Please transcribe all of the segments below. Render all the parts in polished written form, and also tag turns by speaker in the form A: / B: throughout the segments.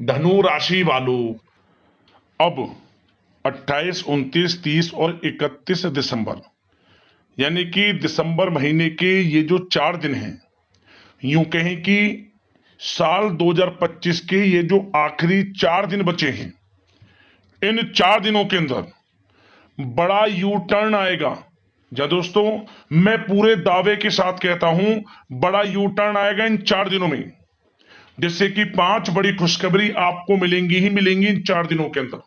A: धनु राशि वालों, अब 28, 29, 30 और 31 दिसंबर यानी कि दिसंबर महीने के ये जो 4 दिन हैं, यूं कहें कि साल 2025 के ये जो आखिरी 4 दिन बचे हैं, इन 4 दिनों के अंदर बड़ा यू टर्न आएगा। जा दोस्तों, मैं पूरे दावे के साथ कहता हूं, बड़ा यू टर्न आएगा इन 4 दिनों में, जिससे कि 5 बड़ी खुशखबरी आपको मिलेंगी ही मिलेंगी इन 4 दिनों के अंदर।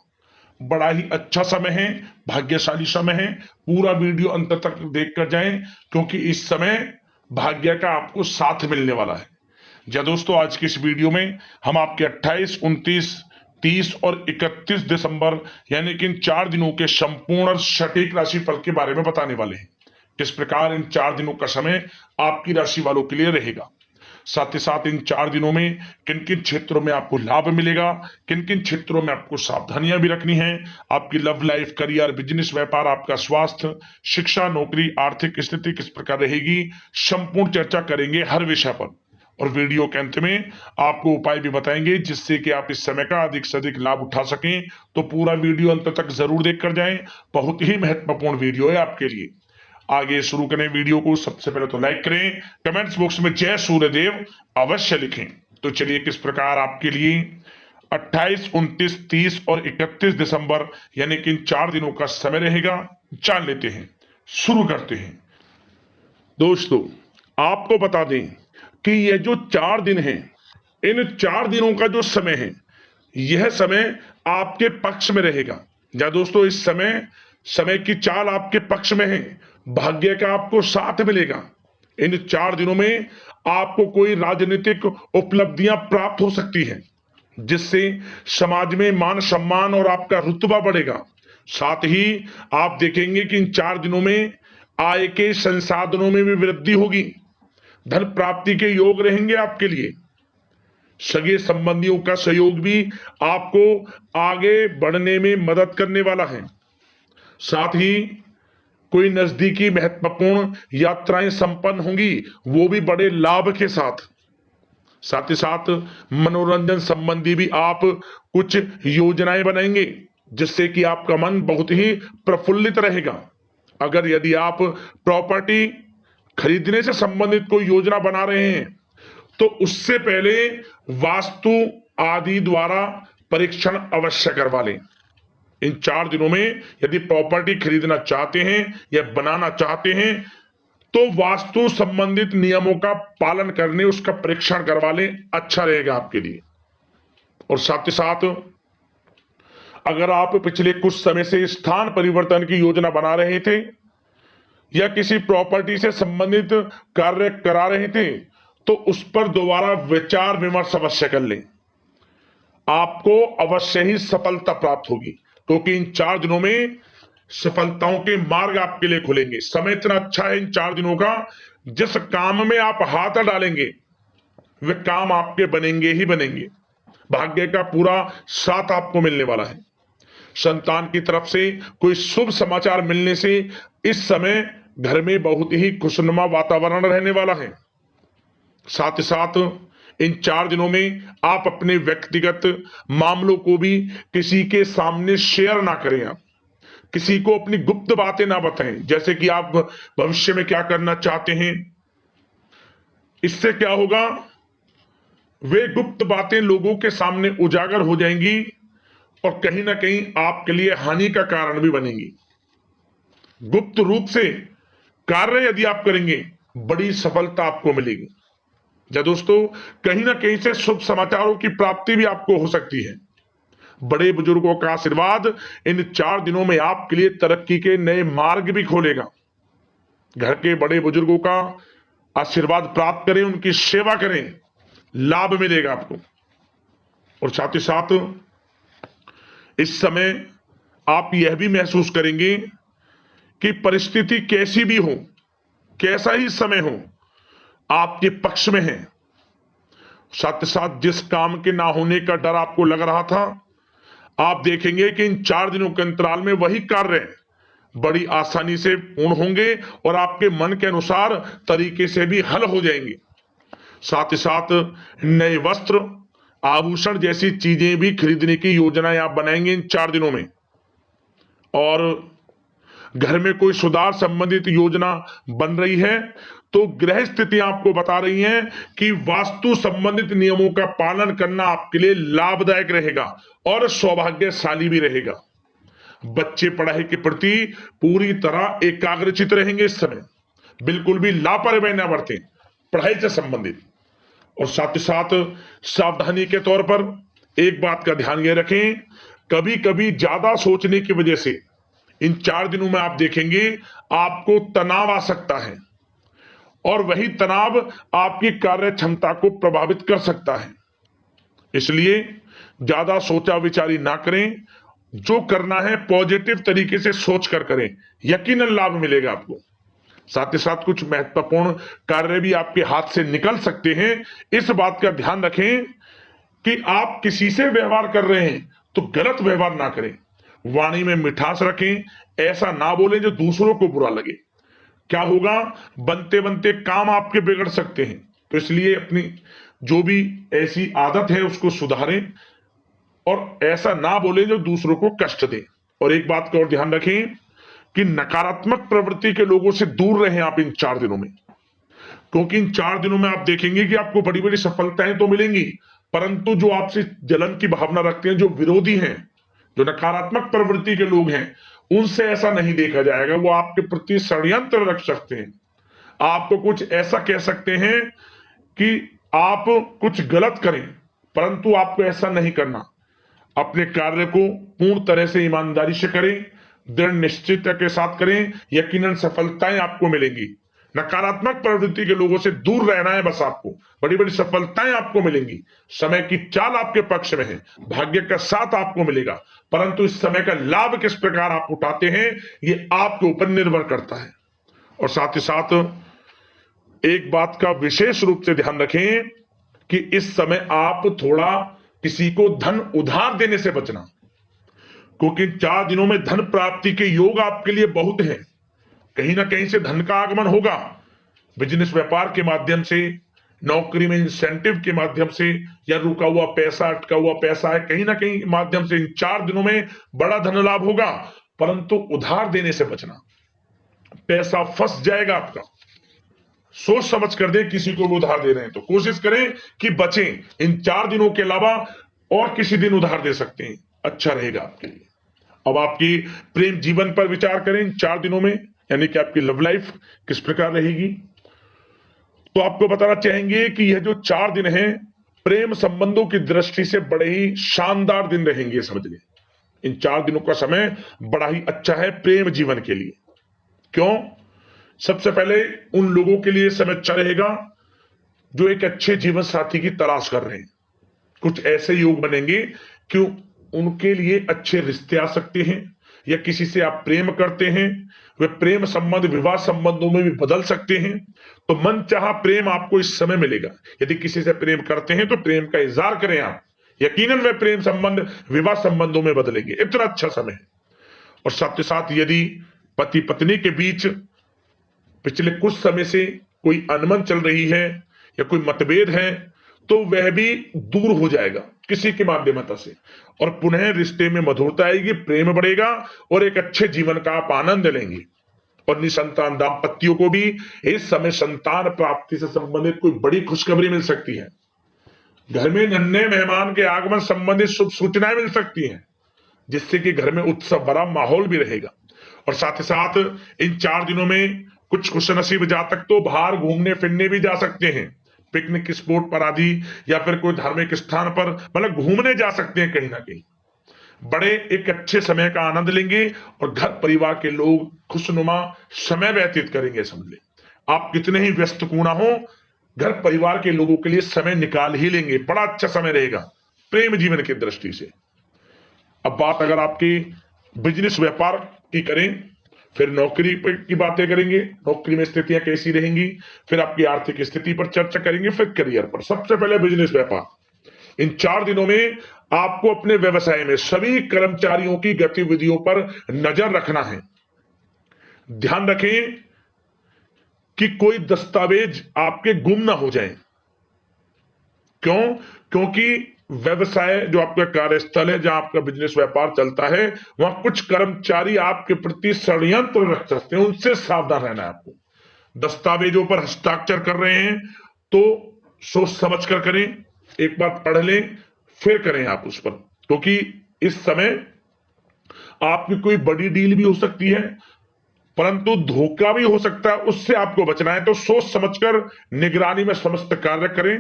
A: बड़ा ही अच्छा समय है, भाग्यशाली समय है। पूरा वीडियो अंत तक देख कर जाएं, क्योंकि इस समय भाग्य का आपको साथ मिलने वाला है। जी दोस्तों, आज की इस वीडियो में हम आपके 28, 29, 30 और 31 दिसंबर यानी कि इन 4 दिनों के संपूर्ण और सटीक राशिफल के बारे में बताने वाले हैं। किस प्रकार इन 4 दिनों का समय आपकी राशि वालों के लिए रहेगा, साथ ही साथ इन 4 दिनों में किन किन क्षेत्रों में आपको लाभ मिलेगा, किन किन क्षेत्रों में आपको सावधानियां भी रखनी है, आपकी लव लाइफ, करियर, बिजनेस, व्यापार, आपका स्वास्थ्य, शिक्षा, नौकरी, आर्थिक स्थिति किस प्रकार रहेगी, संपूर्ण चर्चा करेंगे हर विषय पर। और वीडियो के अंत में आपको उपाय भी बताएंगे जिससे कि आप इस समय का अधिक से अधिक लाभ उठा सकें। तो पूरा वीडियो अंत तक जरूर देख कर जाएं, बहुत ही महत्वपूर्ण वीडियो है आपके लिए। आगे शुरू करें वीडियो को, सबसे पहले तो लाइक करें, कमेंट्स बॉक्स में जय सूर्यदेव अवश्य लिखें। तो चलिए किस प्रकार आपके लिए 28, 29, 30 और 31 दिसंबर यानी कि इन 4 दिनों का समय रहेगा, जान लेते हैं। शुरू करते हैं। दोस्तों, आपको बता दें कि ये जो 4 दिन हैं, इन 4 दिनों का जो समय है, यह समय आपके पक्ष में रहेगा। या दोस्तों, इस समय की चाल आपके पक्ष में है, भाग्य का आपको साथ मिलेगा। इन 4 दिनों में आपको कोई राजनीतिक उपलब्धियां प्राप्त हो सकती हैं, जिससे समाज में मान सम्मान और आपका रुतबा बढ़ेगा। साथ ही आप देखेंगे कि इन 4 दिनों में आय के संसाधनों में भी वृद्धि होगी, धन प्राप्ति के योग रहेंगे आपके लिए। सगे संबंधियों का सहयोग भी आपको आगे बढ़ने में मदद करने वाला है। साथ ही कोई नजदीकी महत्वपूर्ण यात्राएं संपन्न होंगी, वो भी बड़े लाभ के साथ। साथ ही साथ मनोरंजन संबंधी भी आप कुछ योजनाएं बनाएंगे, जिससे कि आपका मन बहुत ही प्रफुल्लित रहेगा। अगर यदि आप प्रॉपर्टी खरीदने से संबंधित कोई योजना बना रहे हैं, तो उससे पहले वास्तु आदि द्वारा परीक्षण अवश्य करवा लें। इन 4 दिनों में यदि प्रॉपर्टी खरीदना चाहते हैं या बनाना चाहते हैं, तो वास्तु संबंधित नियमों का पालन करने उसका परीक्षण करवा लें, अच्छा रहेगा आपके लिए। और साथ ही साथ अगर आप पिछले कुछ समय से स्थान परिवर्तन की योजना बना रहे थे या किसी प्रॉपर्टी से संबंधित कार्य करा रहे थे, तो उस पर दोबारा विचार विमर्श अवश्य कर लें। आपको अवश्य ही सफलता प्राप्त होगी, क्योंकि इन 4 दिनों में सफलताओं के मार्ग आपके लिए खुलेंगे। समय इतना अच्छा है इन 4 दिनों का, जिस काम में आप हाथ डालेंगे वे काम आपके बनेंगे ही बनेंगे। भाग्य का पूरा साथ आपको मिलने वाला है। संतान की तरफ से कोई शुभ समाचार मिलने से इस समय घर में बहुत ही खुशनुमा वातावरण रहने वाला है। साथ ही साथ इन 4 दिनों में आप अपने व्यक्तिगत मामलों को भी किसी के सामने शेयर ना करें। आप किसी को अपनी गुप्त बातें ना बताएं, जैसे कि आप भविष्य में क्या करना चाहते हैं। इससे क्या होगा, वे गुप्त बातें लोगों के सामने उजागर हो जाएंगी और कहीं ना कहीं आपके लिए हानि का कारण भी बनेंगी। गुप्त रूप से कार्य यदि आप करेंगे, बड़ी सफलता आपको मिलेगी। या दोस्तों, कहीं ना कहीं से शुभ समाचारों की प्राप्ति भी आपको हो सकती है। बड़े बुजुर्गों का आशीर्वाद इन 4 दिनों में आपके लिए तरक्की के नए मार्ग भी खोलेगा। घर के बड़े बुजुर्गों का आशीर्वाद प्राप्त करें, उनकी सेवा करें, लाभ मिलेगा आपको। और साथ ही साथ इस समय आप यह भी महसूस करेंगे कि परिस्थिति कैसी भी हो, कैसा ही समय हो, आपके पक्ष में है। साथ ही साथ जिस काम के ना होने का डर आपको लग रहा था, आप देखेंगे कि इन 4 दिनों के अंतराल में वही कार्य बड़ी आसानी से पूर्ण होंगे और आपके मन के अनुसार तरीके से भी हल हो जाएंगे। साथ ही साथ नए वस्त्र आभूषण जैसी चीजें भी खरीदने की योजनाएं आप बनाएंगे इन 4 दिनों में। और घर में कोई सुधार संबंधित योजना बन रही है तो ग्रह स्थिति आपको बता रही है कि वास्तु संबंधित नियमों का पालन करना आपके लिए लाभदायक रहेगा और सौभाग्यशाली भी रहेगा। बच्चे पढ़ाई के प्रति पूरी तरह एकाग्रचित रहेंगे इस समय, बिल्कुल भी लापरवाही ना बरतें पढ़ाई से संबंधित। और साथ ही साथ सावधानी के तौर पर एक बात का ध्यान ये रखें, कभी कभी ज्यादा सोचने की वजह से इन 4 दिनों में आप देखेंगे आपको तनाव आ सकता है और वही तनाव आपकी कार्य क्षमता को प्रभावित कर सकता है। इसलिए ज्यादा सोचा विचारी ना करें, जो करना है पॉजिटिव तरीके से सोच कर करें, यकीनन लाभ मिलेगा आपको। साथ ही साथ कुछ महत्वपूर्ण कार्य भी आपके हाथ से निकल सकते हैं। इस बात का ध्यान रखें कि आप किसी से व्यवहार कर रहे हैं तो गलत व्यवहार ना करें, वाणी में मिठास रखें, ऐसा ना बोलें जो दूसरों को बुरा लगे। क्या होगा, बनते बनते काम आपके बिगड़ सकते हैं। तो इसलिए अपनी जो भी ऐसी आदत है उसको सुधारें और ऐसा ना बोलें जो दूसरों को कष्ट दे। और एक बात का और ध्यान रखें कि नकारात्मक प्रवृत्ति के लोगों से दूर रहें आप इन 4 दिनों में, क्योंकि इन 4 दिनों में आप देखेंगे कि आपको बड़ी बड़ी सफलताएं तो मिलेंगी, परंतु जो आपसे जलन की भावना रखते हैं, जो विरोधी हैं, जो नकारात्मक प्रवृत्ति के लोग हैं, उनसे ऐसा नहीं देखा जाएगा। वो आपके प्रति षड्यंत्र रख सकते हैं, आपको कुछ ऐसा कह सकते हैं कि आप कुछ गलत करें, परंतु आपको ऐसा नहीं करना। अपने कार्य को पूर्ण तरह से ईमानदारी से करें, दृढ़ निश्चितता के साथ करें, यकीनन सफलताएं आपको मिलेंगी। नकारात्मक प्रवृत्ति के लोगों से दूर रहना है बस, आपको बड़ी बड़ी सफलताएं आपको मिलेंगी। समय की चाल आपके पक्ष में है, भाग्य का साथ आपको मिलेगा, परंतु इस समय का लाभ किस प्रकार आप उठाते हैं ये आपके ऊपर निर्भर करता है। और साथ ही साथ एक बात का विशेष रूप से ध्यान रखें कि इस समय आप थोड़ा किसी को धन उधार देने से बचना, क्योंकि 4 दिनों में धन प्राप्ति के योग आपके लिए बहुत हैं। कहीं ना कहीं से धन का आगमन होगा, बिजनेस व्यापार के माध्यम से, नौकरी में इंसेंटिव के माध्यम से, या रुका हुआ पैसा, अटका हुआ पैसा है, कहीं ना कहीं माध्यम से इन 4 दिनों में बड़ा धन लाभ होगा। परंतु उधार देने से बचना, पैसा फंस जाएगा आपका। सोच समझ कर दें, किसी को भी उधार दे रहे हैं तो कोशिश करें कि बचें। इन 4 दिनों के अलावा और किसी दिन उधार दे सकते हैं, अच्छा रहेगा आपके लिए। अब आपकी प्रेम जीवन पर विचार करें इन 4 दिनों में, यानी कि आपकी लव लाइफ किस प्रकार रहेगी। तो आपको बताना चाहेंगे कि यह जो 4 दिन हैं प्रेम संबंधों की दृष्टि से बड़े ही शानदार दिन रहेंगे, समझ लें। इन 4 दिनों का समय बड़ा ही अच्छा है प्रेम जीवन के लिए। क्यों? सबसे पहले उन लोगों के लिए समय अच्छा रहेगा जो एक अच्छे जीवन साथी की तलाश कर रहे हैं। कुछ ऐसे योग बनेंगे कि उनके लिए अच्छे रिश्ते आ सकते हैं, या किसी से आप प्रेम करते हैं, वे प्रेम संबंध विवाह संबंधों में भी बदल सकते हैं। तो मन चाहा प्रेम आपको इस समय मिलेगा। यदि किसी से प्रेम करते हैं तो प्रेम का इजहार करें आप, यकीनन वे प्रेम संबंध विवाह संबंधों में बदलेंगे। इतना अच्छा समय है। और साथ ही साथ यदि पति पत्नी के बीच पिछले कुछ समय से कोई अनबन चल रही है या कोई मतभेद है तो वह भी दूर हो जाएगा किसी के माध्यमता से, और पुनः रिश्ते में मधुरता आएगी, प्रेम बढ़ेगा और एक अच्छे जीवन का आप आनंद लेंगे। और निसंतान दाम्पत्यों को भी इस समय संतान प्राप्ति से संबंधित कोई बड़ी खुशखबरी मिल सकती है। घर में नन्हे मेहमान के आगमन संबंधित शुभ सूचनाएं मिल सकती हैं, जिससे कि घर में उत्सव भरा माहौल भी रहेगा। और साथ ही साथ इन 4 दिनों में कुछ खुशनसीब जातक तो बाहर घूमने फिरने भी जा सकते हैं, पिकनिक स्पॉट पर आदि, या फिर कोई धार्मिक स्थान पर, मतलब घूमने जा सकते हैं कहीं ना कहीं। बड़े एक अच्छे समय का आनंद लेंगे और घर परिवार के लोग खुशनुमा समय व्यतीत करेंगे। समझ ले, आप कितने ही व्यस्त क्यों ना हो, घर परिवार के लोगों के लिए समय निकाल ही लेंगे। बड़ा अच्छा समय रहेगा प्रेम जीवन की दृष्टि से। अब बात अगर आपकी बिजनेस व्यापार की करें, फिर नौकरी की बातें करेंगे, नौकरी में स्थितियां कैसी रहेंगी, फिर आपकी आर्थिक स्थिति पर चर्चा करेंगे, फिर करियर पर। सबसे पहले बिजनेस व्यापार। इन 4 दिनों में आपको अपने व्यवसाय में सभी कर्मचारियों की गतिविधियों पर नजर रखना है। ध्यान रखें कि कोई दस्तावेज आपके गुम ना हो जाए। क्यों? क्योंकि व्यवसाय जो आपका कार्यस्थल है, जहां आपका बिजनेस व्यापार चलता है, वहां कुछ कर्मचारी आपके प्रति षड्यंत्र रच सकते हैं, उनसे सावधान रहना है आपको। दस्तावेजों पर हस्ताक्षर कर रहे हैं तो सोच समझ कर करें, एक बार पढ़ लें फिर करें आप उस पर, क्योंकि इस समय आपकी कोई बड़ी डील भी हो सकती है, परंतु धोखा भी हो सकता है, उससे आपको बचना है। तो सोच समझकर निगरानी में समस्त कार्य करें,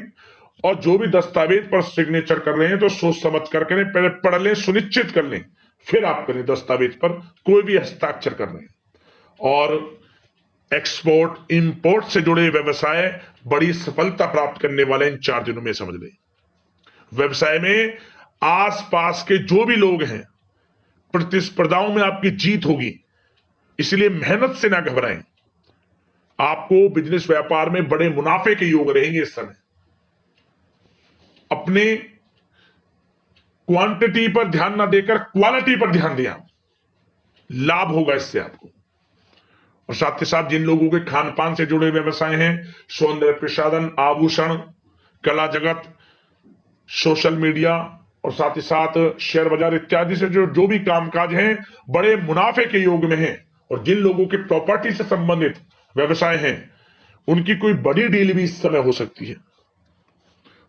A: और जो भी दस्तावेज पर सिग्नेचर कर रहे हैं तो सोच समझ कर करें, पहले पढ़ लें, सुनिश्चित कर लें, फिर आप करें दस्तावेज पर कोई भी हस्ताक्षर कर रहे हैं। और एक्सपोर्ट इंपोर्ट से जुड़े व्यवसाय बड़ी सफलता प्राप्त करने वाले इन 4 दिनों में, समझ लें। व्यवसाय में आसपास के जो भी लोग हैं, प्रतिस्पर्धाओं में आपकी जीत होगी, इसलिए मेहनत से ना घबराएं। आपको बिजनेस व्यापार में बड़े मुनाफे के योग रहेंगे इस समय। अपने क्वांटिटी पर ध्यान ना देकर क्वालिटी पर ध्यान दिया, लाभ होगा इससे आपको। और साथ ही साथ जिन लोगों के खान पान से जुड़े व्यवसाय हैं, सौंदर्य प्रसाधन, आभूषण, कला जगत, सोशल मीडिया और साथ ही साथ शेयर बाजार इत्यादि से जो भी कामकाज हैं, बड़े मुनाफे के योग में हैं। और जिन लोगों के प्रॉपर्टी से संबंधित व्यवसाय हैं, उनकी कोई बड़ी डील भी इस समय हो सकती है।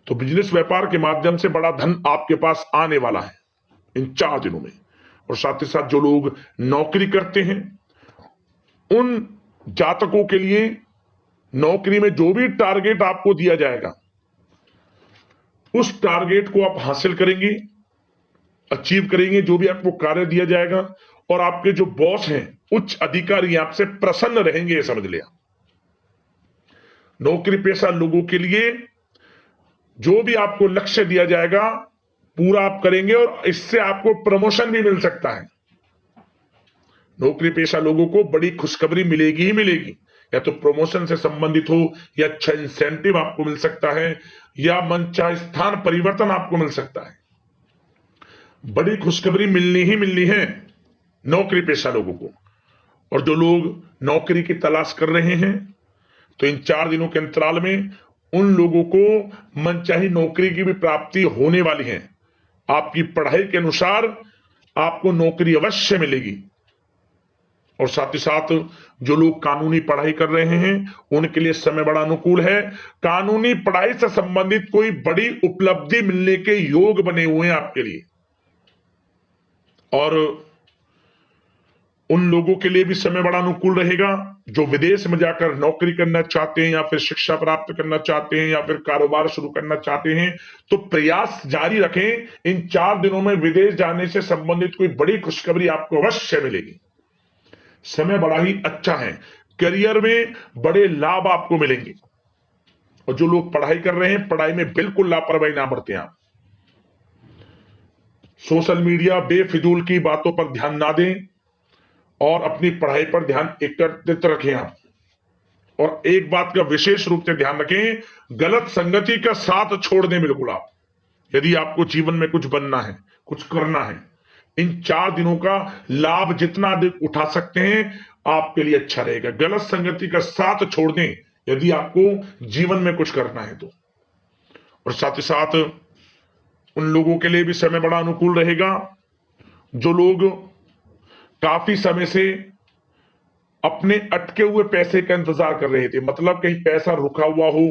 A: तो बिजनेस व्यापार के माध्यम से बड़ा धन आपके पास आने वाला है इन 4 दिनों में। और साथ ही साथ जो लोग नौकरी करते हैं, उन जातकों के लिए नौकरी में जो भी टारगेट आपको दिया जाएगा, उस टारगेट को आप हासिल करेंगे, अचीव करेंगे, जो भी आपको कार्य दिया जाएगा। और आपके जो बॉस हैं, उच्च अधिकारी, आपसे प्रसन्न रहेंगे, ये समझ लिया। नौकरी पेशा लोगों के लिए जो भी आपको लक्ष्य दिया जाएगा, पूरा आप करेंगे, और इससे आपको प्रमोशन भी मिल सकता है। नौकरी पेशा लोगों को बड़ी खुशखबरी मिलेगी ही मिलेगी, या तो प्रमोशन से संबंधित हो, या अच्छा इंसेंटिव आपको मिल सकता है, या मनचाहे स्थान परिवर्तन आपको मिल सकता है। बड़ी खुशखबरी मिलनी ही मिलनी है नौकरी पेशा लोगों को। और जो लोग नौकरी की तलाश कर रहे हैं, तो इन 4 दिनों के अंतराल में उन लोगों को मनचाही नौकरी की भी प्राप्ति होने वाली है। आपकी पढ़ाई के अनुसार आपको नौकरी अवश्य मिलेगी। और साथ ही साथ जो लोग कानूनी पढ़ाई कर रहे हैं, उनके लिए समय बड़ा अनुकूल है। कानूनी पढ़ाई से संबंधित कोई बड़ी उपलब्धि मिलने के योग बने हुए हैं आपके लिए। और उन लोगों के लिए भी समय बड़ा अनुकूल रहेगा जो विदेश में जाकर नौकरी करना चाहते हैं, या फिर शिक्षा प्राप्त करना चाहते हैं, या फिर कारोबार शुरू करना चाहते हैं। तो प्रयास जारी रखें। इन 4 दिनों में विदेश जाने से संबंधित कोई बड़ी खुशखबरी आपको अवश्य मिलेगी। समय बड़ा ही अच्छा है, करियर में बड़े लाभ आपको मिलेंगे। और जो लोग पढ़ाई कर रहे हैं, पढ़ाई में बिल्कुल लापरवाही ना बरतें आप। सोशल मीडिया बेफिजूल की बातों पर ध्यान ना दें, और अपनी पढ़ाई पर ध्यान एकत्रित रखें आप। और एक बात का विशेष रूप से ध्यान रखें, गलत संगति का साथ छोड़ दें बिल्कुल आप, यदि आपको जीवन में कुछ बनना है, कुछ करना है। इन 4 दिनों का लाभ जितना अधिक उठा सकते हैं, आपके लिए अच्छा रहेगा। गलत संगति का साथ छोड़ दें यदि आपको जीवन में कुछ करना है तो। और साथ ही साथ उन लोगों के लिए भी समय बड़ा अनुकूल रहेगा जो लोग काफी समय से अपने अटके हुए पैसे का इंतजार कर रहे थे। मतलब कहीं पैसा रुका हुआ हो,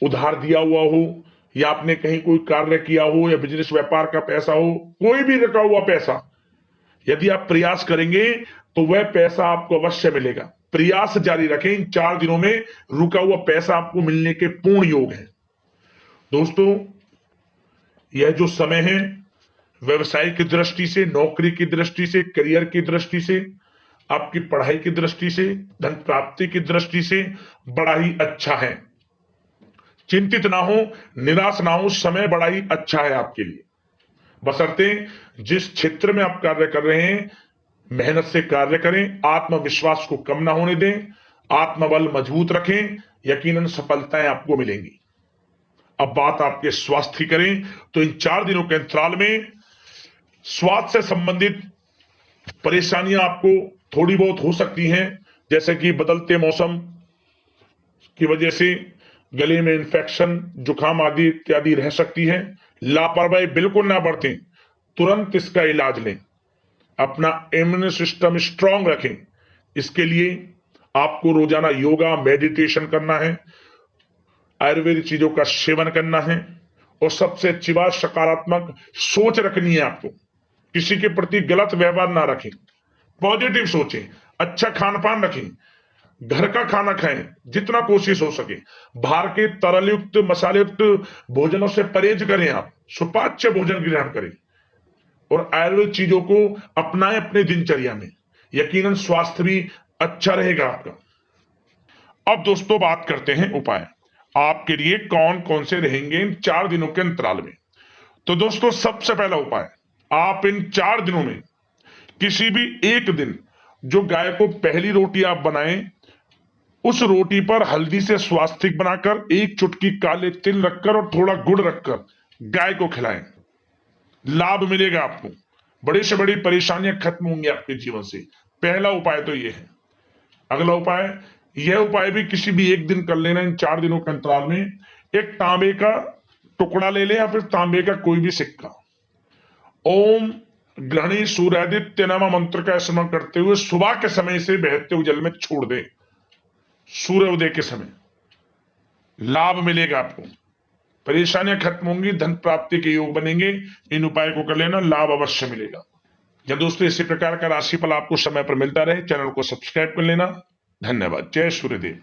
A: उधार दिया हुआ हो, या आपने कहीं कोई कार्य किया हो, या बिजनेस व्यापार का पैसा हो, कोई भी रुका हुआ पैसा, यदि आप प्रयास करेंगे तो वह पैसा आपको अवश्य मिलेगा। प्रयास जारी रखें। इन 4 दिनों में रुका हुआ पैसा आपको मिलने के पूर्ण योग है। दोस्तों, यह जो समय है, व्यवसाय की दृष्टि से, नौकरी की दृष्टि से, करियर की दृष्टि से, आपकी पढ़ाई की दृष्टि से, धन प्राप्ति की दृष्टि से बड़ा ही अच्छा है। चिंतित ना हो, निराश ना हो, समय बड़ा ही अच्छा है आपके लिए। बशर्ते जिस क्षेत्र में आप कार्य कर रहे हैं, मेहनत से कार्य करें, आत्मविश्वास को कम ना होने दें, आत्मबल मजबूत रखें, यकीनन सफलताएं आपको मिलेंगी। अब बात आपके स्वास्थ्य की करें तो इन 4 दिनों के अंतराल में स्वास्थ्य से संबंधित परेशानियां आपको थोड़ी बहुत हो सकती हैं, जैसे कि बदलते मौसम की वजह से गले में इंफेक्शन, जुकाम आदि इत्यादि रह सकती है। लापरवाही बिल्कुल ना बरतें, तुरंत इसका इलाज लें, अपना इम्यून सिस्टम स्ट्रांग रखें। इसके लिए आपको रोजाना योगा मेडिटेशन करना है, आयुर्वेदिक चीजों का सेवन करना है, और सबसे अच्छी बात सकारात्मक सोच रखनी है आपको। किसी के प्रति गलत व्यवहार ना रखें, पॉजिटिव सोचें, अच्छा खान पान रखें, घर का खाना खाएं जितना कोशिश हो सके, बाहर के तरल युक्त मसाले युक्त भोजनों से परहेज करें, आप सुपाच्य भोजन ग्रहण करें और आयुर्वेद चीजों को अपनाएं अपने दिनचर्या में। यकीनन स्वास्थ्य भी अच्छा रहेगा आपका। अब दोस्तों बात करते हैं उपाय, आपके लिए कौन कौन से रहेंगे इन 4 दिनों के अंतराल में। तो दोस्तों सबसे पहला उपाय, आप इन 4 दिनों में किसी भी एक दिन जो गाय को पहली रोटी आप बनाएं, उस रोटी पर हल्दी से स्वास्तिक बनाकर एक चुटकी काले तिल रखकर और थोड़ा गुड़ रखकर गाय को खिलाएं। लाभ मिलेगा आपको, बड़ी से बड़ी परेशानियां खत्म होंगी आपके जीवन से। पहला उपाय तो यह है। अगला उपाय, यह उपाय भी किसी भी एक दिन कर लेना इन 4 दिनों के अंतराल में। एक तांबे का टुकड़ा ले लें या फिर तांबे का कोई भी सिक्का, ओम ग्रहणी सूर्यादित्य नमः मंत्र का स्मरण करते हुए सुबह के समय से बहते हुए जल में छोड़ दें, सूर्योदय के समय। लाभ मिलेगा आपको, परेशानियां खत्म होंगी, धन प्राप्ति के योग बनेंगे। इन उपाय को कर लेना, लाभ अवश्य मिलेगा। या दोस्तों इसी प्रकार का राशिफल आपको समय पर मिलता रहे, चैनल को सब्सक्राइब कर लेना। धन्यवाद। जय सूर्यदेव।